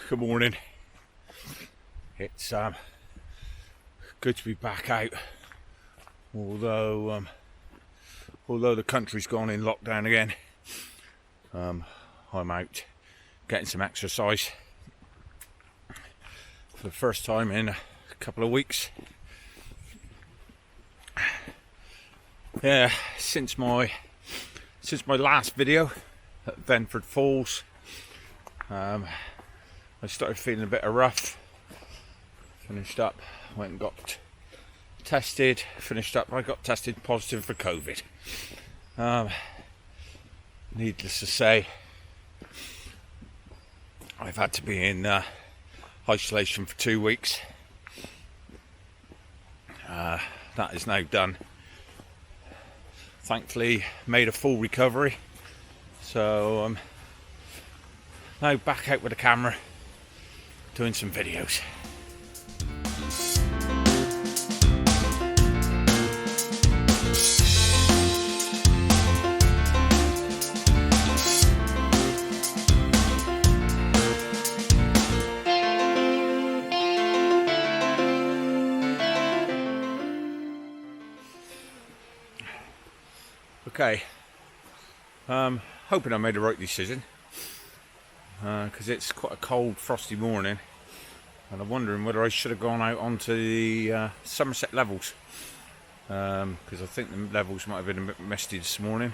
Good morning. It's good to be back out, although the country's gone in lockdown again. I'm out getting some exercise for the first time in a couple of weeks. Yeah, since my last video at Venford Falls, I started feeling a bit rough. Finished up, went and got tested. Finished up, I got tested positive for COVID. Needless to say, I've had to be in isolation for 2 weeks. That is now done. Thankfully, made a full recovery. So I'm now back out with the camera, doing some videos. Okay, hoping I made the right decision, because it's quite a cold, frosty morning, and I'm wondering whether I should have gone out onto the Somerset levels, because I think the levels might have been a bit misty this morning.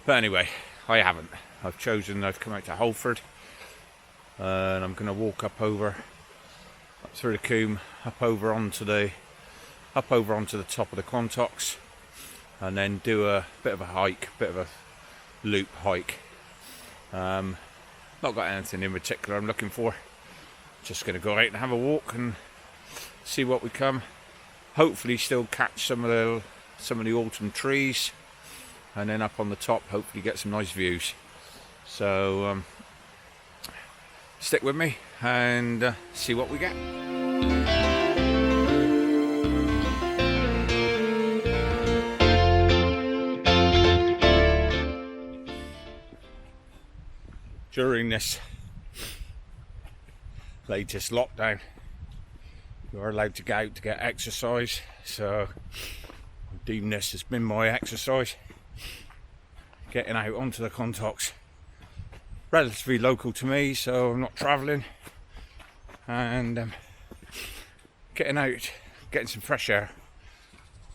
But anyway, I haven't. I've come out to Holford, and I'm going to walk up through the Coombe, up over onto the top of the Quantocks, and then do a bit of a hike, bit of a loop hike. Not got anything in particular I'm looking for. Just going to go out and have a walk and see what we come. Hopefully still catch some of the autumn trees, and then up on the top hopefully get some nice views. So stick with me and see what we get. During this latest lockdown, you're allowed to go out to get exercise, so I deem this has been my exercise. Getting out onto the Quantocks, relatively local to me, so I'm not travelling, and getting out, getting some fresh air,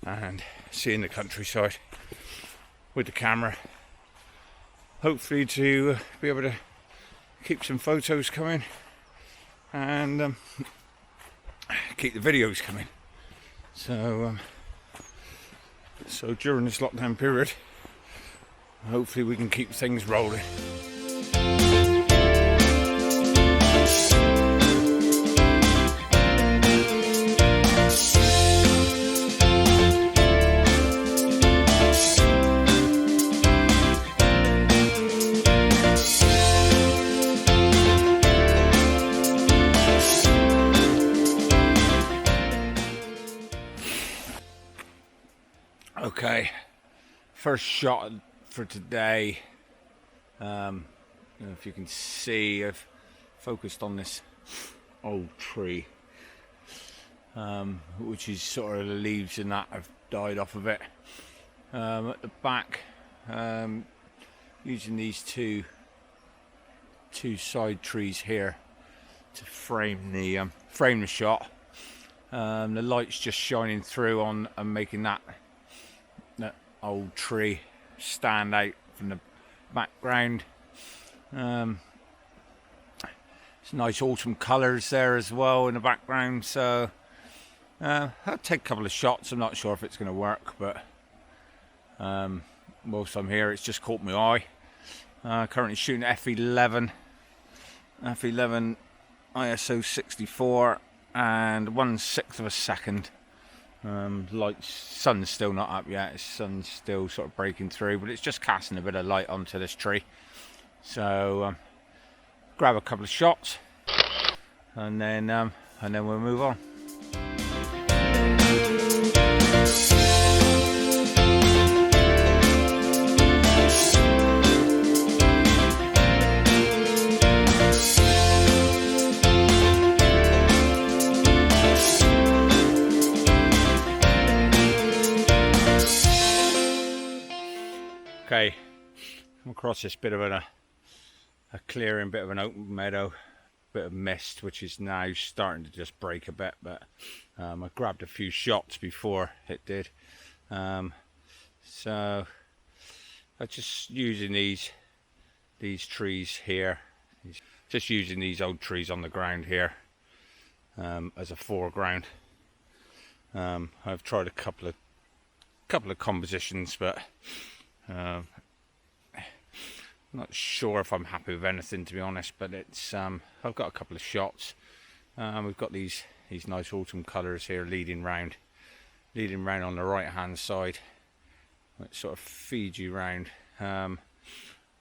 and seeing the countryside with the camera. Hopefully to be able to keep some photos coming and keep the videos coming. So during this lockdown period, hopefully we can keep things rolling. Okay, first shot for today. If you can see, I've focused on this old tree, which is sort of the leaves and that have died off of it. At the back, using these two side trees here to frame the shot. The light's just shining through on and making that old tree stand out from the background. Some nice autumn colours there as well in the background, so I'll take a couple of shots. I'm not sure if it's going to work, but whilst I'm here, it's just caught my eye. Currently shooting f11 ISO 64 and 1/6 of a second. Sun's still not up yet. The sun's still sort of breaking through, but it's just casting a bit of light onto this tree. So grab a couple of shots, and then we'll move on. come across this bit of a clearing, bit of an open meadow, bit of mist, which is now starting to just break a bit, but I grabbed a few shots before it did. So I'm just using these trees here, just using these old trees on the ground here as a foreground. I've tried a couple of compositions, but I'm not sure if I'm happy with anything, to be honest. But it's I've got a couple of shots. We've got these nice autumn colours here leading round on the right hand side, which sort of feeds you round.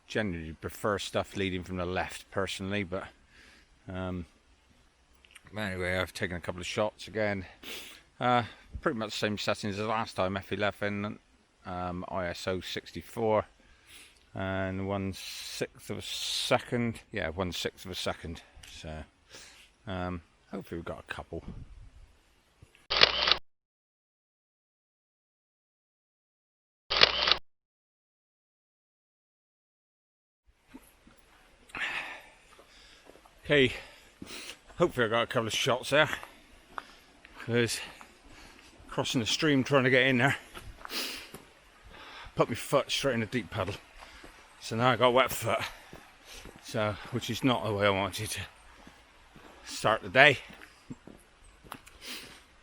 Generally prefer stuff leading from the left personally, but anyway, I've taken a couple of shots again. Pretty much the same settings as last time, f11, ISO 64, and 1/6 of a second. Yeah, 1/6 of a second. So hopefully we've got a couple. Okay, hopefully I got a couple of shots there, because crossing the stream trying to get in there, put my foot straight in a deep puddle, so now I got wet foot, so which is not the way I wanted to start the day.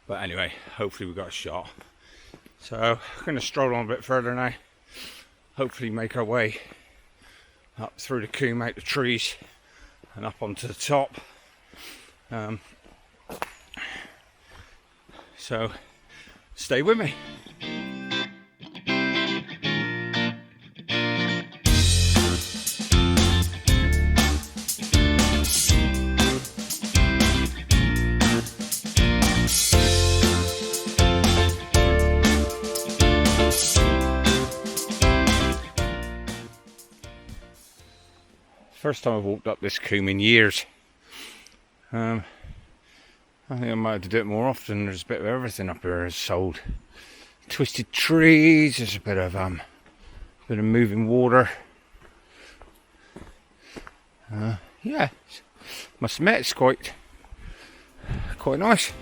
But anyway, hopefully we got a shot. So we're going to stroll on a bit further now, hopefully make our way up through the coombe, out the trees, and up onto the top. So stay with me. First time I've walked up this coombe in years. I think I might have to do it more often. There's a bit of everything up here. There's old twisted trees. There's a bit of moving water. Yeah, must admit it's quite nice.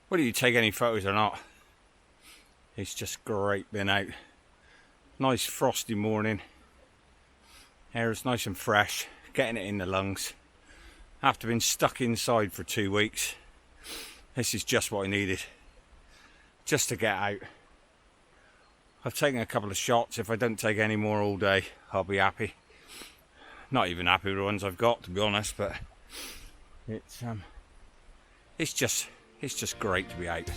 Whether you take any photos or not, it's just great being out. Nice frosty morning, air is nice and fresh, getting it in the lungs. After being stuck inside for 2 weeks, this is just what I needed, just to get out. I've taken a couple of shots. If I don't take any more all day, I'll be happy. Not even happy with the ones I've got, to be honest, but it's just great to be out.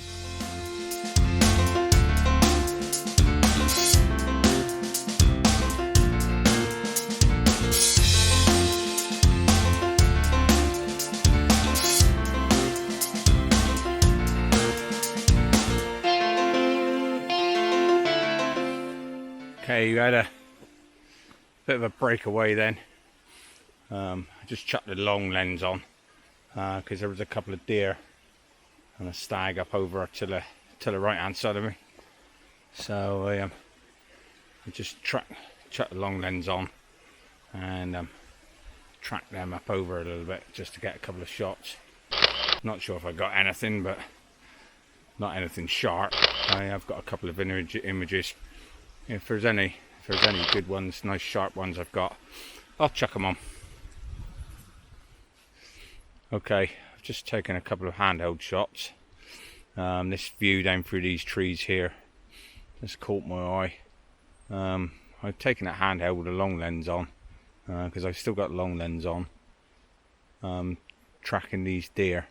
Okay, you had a bit of a breakaway then. I just chucked the long lens on because there was a couple of deer and a stag up over to the right hand side of me. So I just chucked the long lens on and tracked them up over a little bit just to get a couple of shots. Not sure if I got anything, but not anything sharp. I have got a couple of images. If there's any good ones, nice sharp ones I've got, I'll chuck them on. Okay, I've just taken a couple of handheld shots. This view down through these trees here just caught my eye. I've taken a handheld with a long lens on, because I've still got long lens on, tracking these deer,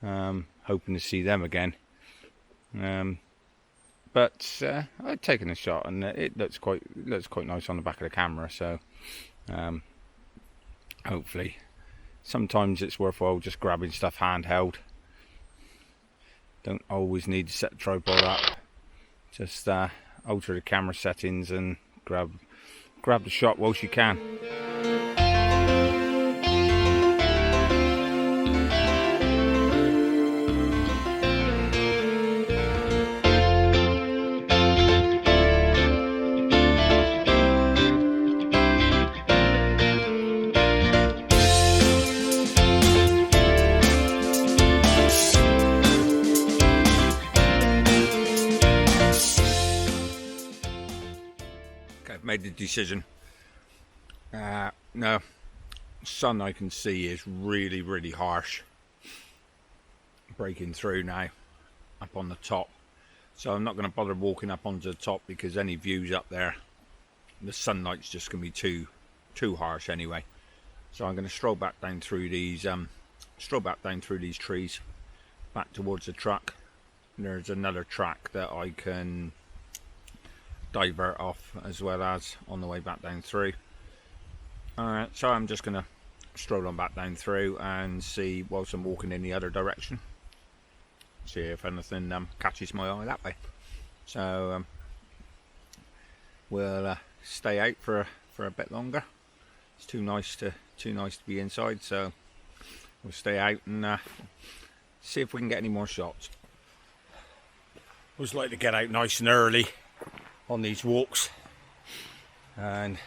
hoping to see them again. But I've taken a shot, and it looks quite nice on the back of the camera. So hopefully, sometimes it's worthwhile just grabbing stuff handheld. Don't always need to set the tripod up. Just alter the camera settings and grab the shot whilst you can. Made the decision. No, sun I can see is really harsh, breaking through now up on the top, so I'm not going to bother walking up onto the top, because any views up there, the sunlight's just going to be too harsh anyway. So I'm going to stroll back down through these trees back towards the truck. There's another track that I can divert off as well as on the way back down through. Alright, so I'm just gonna stroll on back down through and see, whilst I'm walking in the other direction, see if anything catches my eye that way. So we'll stay out for a bit longer. It's too nice to be inside, so we'll stay out and see if we can get any more shots. Always like to get out nice and early on these walks, and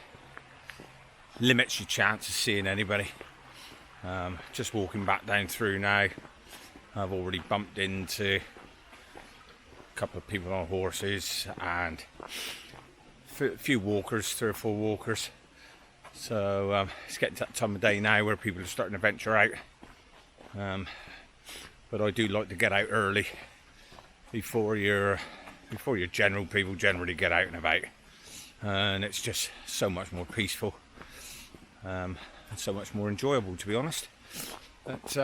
limits your chance of seeing anybody. Just walking back down through now, I've already bumped into a couple of people on horses and a few walkers, 3 or 4 walkers. So it's getting to that time of day now where people are starting to venture out, but I do like to get out early before your general people generally get out and about, and it's just so much more peaceful and so much more enjoyable, to be honest. But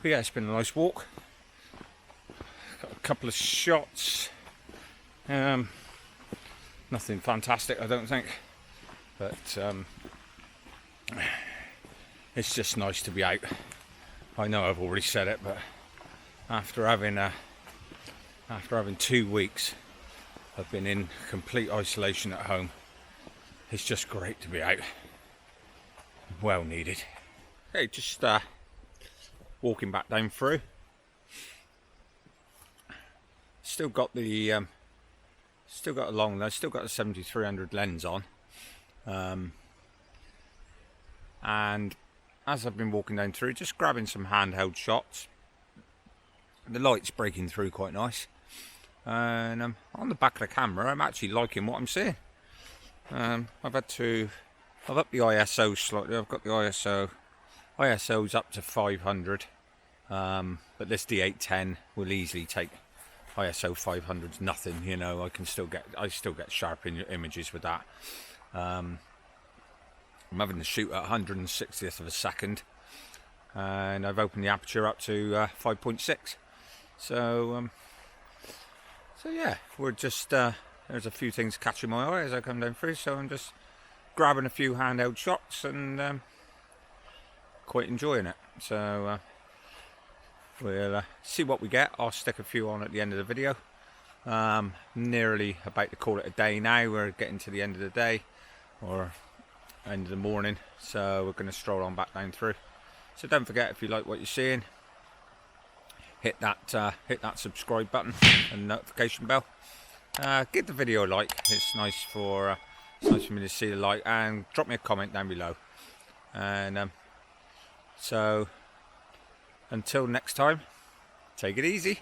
yeah, it's been a nice walk. Got a couple of shots, nothing fantastic I don't think, but it's just nice to be out. I know I've already said it, but after having 2 weeks I've been in complete isolation at home, it's just great to be out. Well needed. Okay, just walking back down through. Still got a long lens, still got the 7300 lens on, and as I've been walking down through, just grabbing some handheld shots. The light's breaking through quite nice, and on the back of the camera I'm actually liking what I'm seeing. I've upped the ISO slightly. I've got the ISO's up to 500, but this D810 will easily take ISO 500's nothing, you know. I still get sharp images with that. I'm having to shoot at 160th of a second, and I've opened the aperture up to 5.6. So yeah, we're just there's a few things catching my eye as I come down through, so I'm just grabbing a few handheld shots and quite enjoying it. So we'll see what we get. I'll stick a few on at the end of the video. Nearly about to call it a day now. We're getting to the end of the day, or end of the morning, so we're going to stroll on back down through. So don't forget, if you like what you're seeing, hit that subscribe button and notification bell. Give the video a like. It's nice for me to see the like, and drop me a comment down below. And so until next time, take it easy.